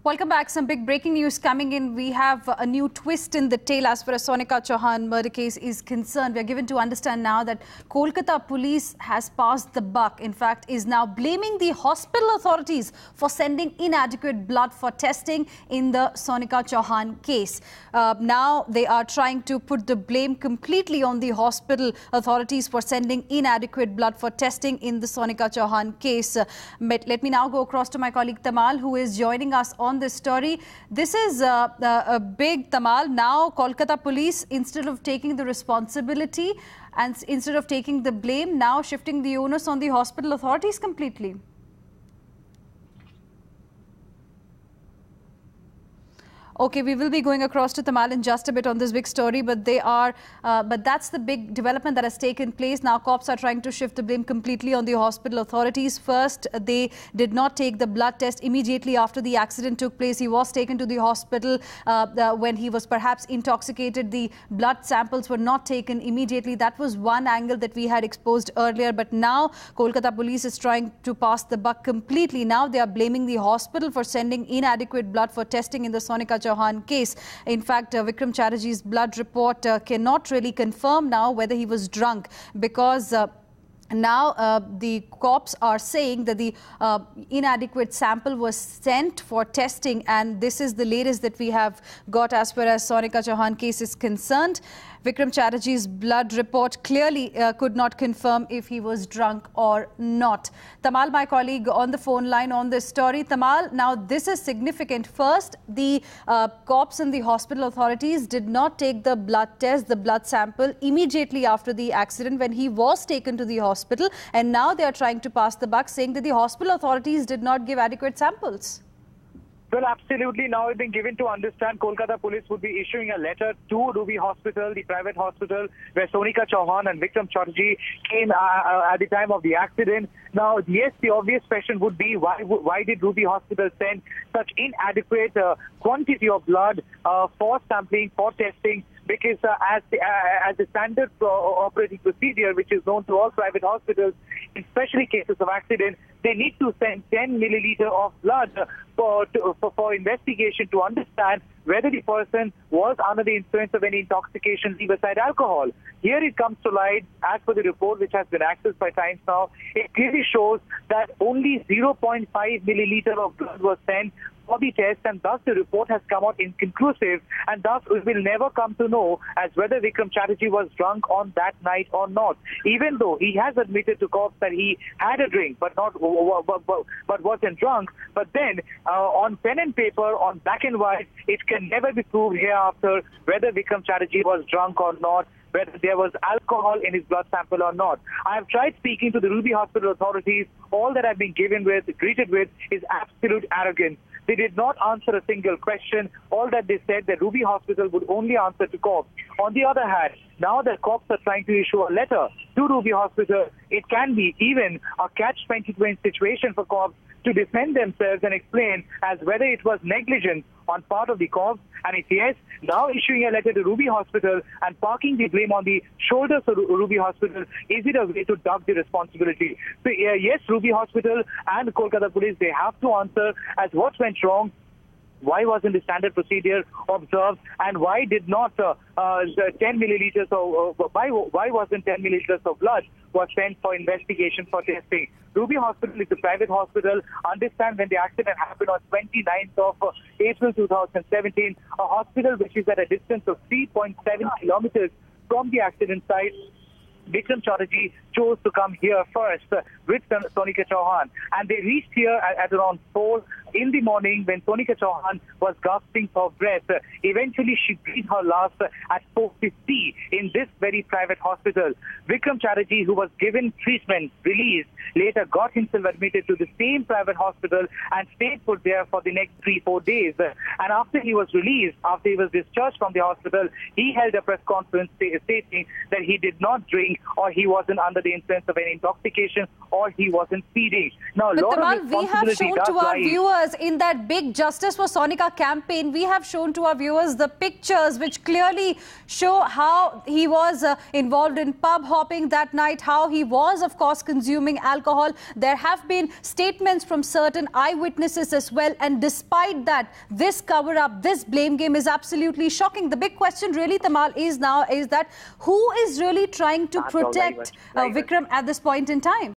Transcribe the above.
Welcome back. Some big breaking news coming in. We have a new twist in the tale as far as Sonika Chauhan murder case is concerned. We are given to understand now that Kolkata police has passed the buck. In fact, is now blaming the hospital authorities for sending inadequate blood for testing in the Sonika Chauhan case. Now they are trying to put the blame completely on the hospital authorities for sending inadequate blood for testing in the Sonika Chauhan case. But let me now go across to my colleague Tamal, who is joining us on this story. This is a big, Tamal. Now Kolkata police, instead of taking the responsibility and instead of taking the blame, now shifting the onus on the hospital authorities completely. Okay, we will be going across to Tamal in just a bit on this big story, but that's the big development that has taken place. Now, cops are trying to shift the blame completely on the hospital authorities. First, they did not take the blood test immediately after the accident took place. He was taken to the hospital when he was perhaps intoxicated. The blood samples were not taken immediately. That was one angle that we had exposed earlier. But now, Kolkata police is trying to pass the buck completely. Now, they are blaming the hospital for sending inadequate blood for testing in the Sonika Chauhan case. In fact, Vikram Chatterjee's blood report cannot really confirm now whether he was drunk, because now the cops are saying that the inadequate sample was sent for testing, and this is the latest that we have got as far as Sonika Chauhan case is concerned. Vikram Chatterjee's blood report clearly could not confirm if he was drunk or not. Tamal, my colleague on the phone line on this story. Tamal, now this is significant. First, the cops and the hospital authorities did not take the blood test, the blood sample, immediately after the accident when he was taken to the hospital. And now they are trying to pass the buck, saying that the hospital authorities did not give adequate samples. Well, absolutely. Now it's been given to understand Kolkata police would be issuing a letter to Ruby Hospital, the private hospital, where Sonika Chauhan and Vikram Chatterjee came at the time of the accident. Now, yes, the obvious question would be why did Ruby Hospital send such inadequate quantity of blood for sampling, for testing? Because as the standard operating procedure, which is known to all private hospitals, especially cases of accident, they need to send 10 milliliter of blood for investigation to understand whether the person was under the influence of any intoxication, leave aside alcohol. Here it comes to light, as per the report which has been accessed by Times Now, it clearly shows that only 0.5 milliliter of blood was sent for the test, and thus the report has come out inconclusive, and thus we will never come to know as whether Vikram Chatterjee was drunk on that night or not. Even though he has admitted to cops that he had a drink but wasn't drunk, but then on pen and paper, on black and white, it can never be proved hereafter whether Vikram Chatterjee was drunk or not, whether there was alcohol in his blood sample or not. I have tried speaking to the Ruby Hospital authorities. All that I've been greeted with is absolute arrogance. They did not answer a single question. All that they said, that Ruby Hospital would only answer to cops. On the other hand, now that cops are trying to issue a letter to Ruby Hospital, it can be even a catch-22 situation for cops to defend themselves and explain as whether it was negligence on part of the cops, and if yes, now issuing a letter to Ruby Hospital and parking the blame on the shoulders of Ruby Hospital, is it a way to duck the responsibility? So yes, Ruby Hospital and Kolkata police, they have to answer as what went wrong. Why wasn't the standard procedure observed, and why did not 10 milliliters of why wasn't 10 milliliters of blood was sent for investigation, for testing? Ruby Hospital is a private hospital. Understand, when the accident happened on 29th of April 2017, a hospital which is at a distance of 3.7 kilometers from the accident site, Vikram Chatterjee chose to come here first with Sonika Chauhan, and they reached here at around 4 in the morning when Sonika Chauhan was gasping for breath. Eventually, she breathed her last at 4:50 in this very private hospital. Vikram Chatterjee, who was given treatment, released, later got himself admitted to the same private hospital and stayed put there for the next 3-4 days. And after he was released, after he was discharged from the hospital, he held a press conference stating that he did not drink or he wasn't under the influence of any intoxication, or he wasn't speeding. Now, a but lot Tamal, of we have shown to our viewers in that big Justice for Sonika campaign, we have shown to our viewers the pictures which clearly show how he was involved in pub hopping that night, how he was, of course, consuming alcohol. There have been statements from certain eyewitnesses as well. And despite that, this cover-up, this blame game is absolutely shocking. The big question really, Tamal, is that who is really trying to protect Vikram at this point in time?